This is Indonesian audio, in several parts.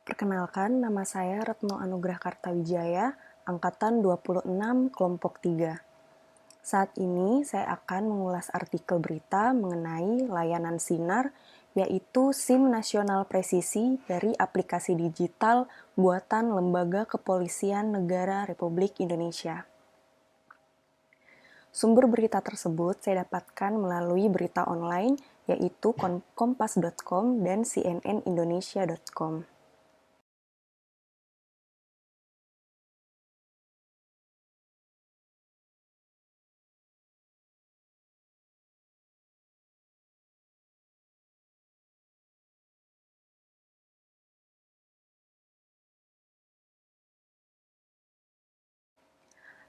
Perkenalkan, nama saya Retno Anugrah Kartawijaya, Angkatan 26, Kelompok 3. Saat ini saya akan mengulas artikel berita mengenai layanan Sinar, yaitu SIM Nasional Presisi dari aplikasi digital buatan Lembaga Kepolisian Negara Republik Indonesia. Sumber berita tersebut saya dapatkan melalui berita online, yaitu kompas.com dan cnnindonesia.com.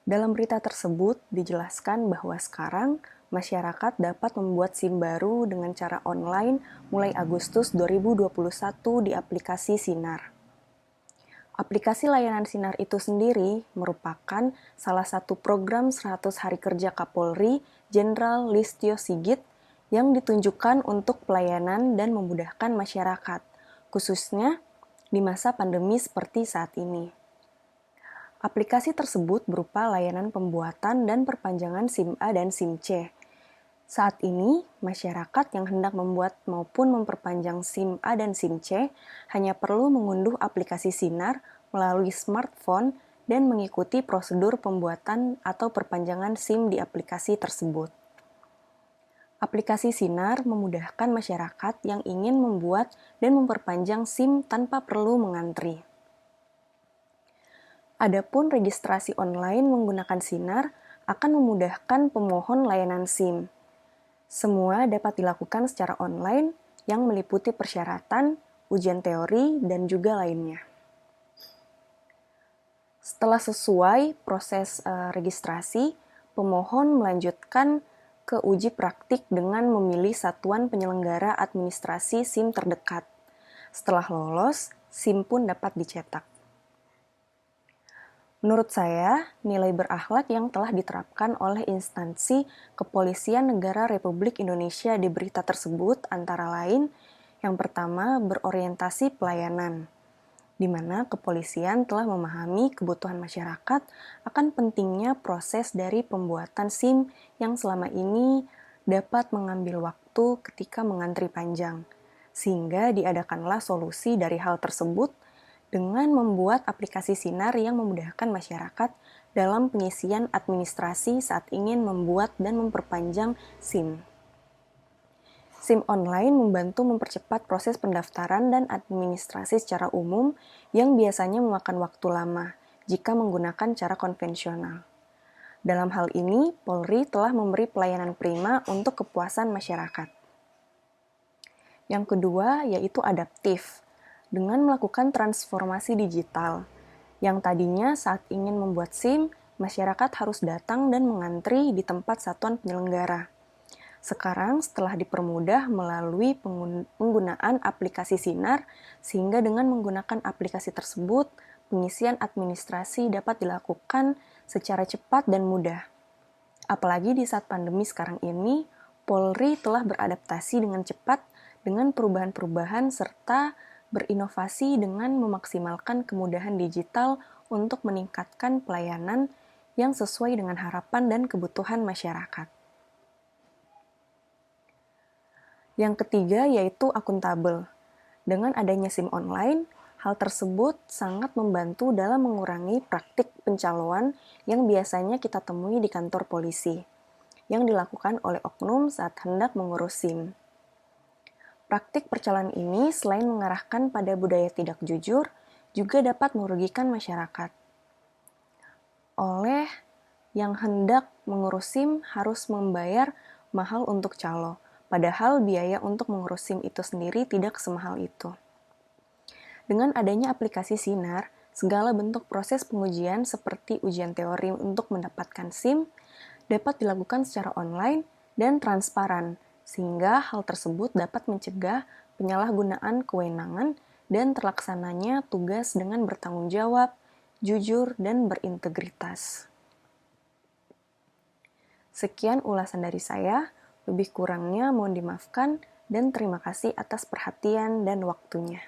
Dalam berita tersebut dijelaskan bahwa sekarang masyarakat dapat membuat SIM baru dengan cara online mulai Agustus 2021 di aplikasi Sinar. Aplikasi layanan Sinar itu sendiri merupakan salah satu program 100 hari kerja Kapolri Jenderal Listio Sigit yang ditunjukkan untuk pelayanan dan memudahkan masyarakat, khususnya di masa pandemi seperti saat ini. Aplikasi tersebut berupa layanan pembuatan dan perpanjangan SIM A dan SIM C. Saat ini, masyarakat yang hendak membuat maupun memperpanjang SIM A dan SIM C hanya perlu mengunduh aplikasi Sinar melalui smartphone dan mengikuti prosedur pembuatan atau perpanjangan SIM di aplikasi tersebut. Aplikasi Sinar memudahkan masyarakat yang ingin membuat dan memperpanjang SIM tanpa perlu mengantri. Adapun registrasi online menggunakan Sinar akan memudahkan pemohon layanan SIM. Semua dapat dilakukan secara online yang meliputi persyaratan, ujian teori, dan juga lainnya. Setelah sesuai proses registrasi, pemohon melanjutkan ke uji praktik dengan memilih satuan penyelenggara administrasi SIM terdekat. Setelah lolos, SIM pun dapat dicetak. Menurut saya, nilai berakhlak yang telah diterapkan oleh instansi Kepolisian Negara Republik Indonesia di berita tersebut antara lain, yang pertama berorientasi pelayanan, di mana kepolisian telah memahami kebutuhan masyarakat akan pentingnya proses dari pembuatan SIM yang selama ini dapat mengambil waktu ketika mengantri panjang, sehingga diadakanlah solusi dari hal tersebut dengan membuat aplikasi Sinar yang memudahkan masyarakat dalam pengisian administrasi saat ingin membuat dan memperpanjang SIM. SIM online membantu mempercepat proses pendaftaran dan administrasi secara umum yang biasanya memakan waktu lama jika menggunakan cara konvensional. Dalam hal ini, Polri telah memberi pelayanan prima untuk kepuasan masyarakat. Yang kedua, yaitu adaptif, dengan melakukan transformasi digital. Yang tadinya saat ingin membuat SIM, masyarakat harus datang dan mengantri di tempat satuan penyelenggara. Sekarang setelah dipermudah melalui penggunaan aplikasi Sinar, sehingga dengan menggunakan aplikasi tersebut, pengisian administrasi dapat dilakukan secara cepat dan mudah. Apalagi di saat pandemi sekarang ini, Polri telah beradaptasi dengan cepat dengan perubahan-perubahan serta berinovasi dengan memaksimalkan kemudahan digital untuk meningkatkan pelayanan yang sesuai dengan harapan dan kebutuhan masyarakat. Yang ketiga yaitu akuntabel. Dengan adanya SIM online, hal tersebut sangat membantu dalam mengurangi praktik pencaloan yang biasanya kita temui di kantor polisi, yang dilakukan oleh oknum saat hendak mengurus SIM. Praktik percaloan ini selain mengarahkan pada budaya tidak jujur, juga dapat merugikan masyarakat. Oleh yang hendak mengurus SIM harus membayar mahal untuk calo, padahal biaya untuk mengurus SIM itu sendiri tidak semahal itu. Dengan adanya aplikasi Sinar, segala bentuk proses pengujian seperti ujian teori untuk mendapatkan SIM dapat dilakukan secara online dan transparan, sehingga hal tersebut dapat mencegah penyalahgunaan kewenangan dan terlaksananya tugas dengan bertanggung jawab, jujur, dan berintegritas. Sekian ulasan dari saya, lebih kurangnya mohon dimaafkan, dan terima kasih atas perhatian dan waktunya.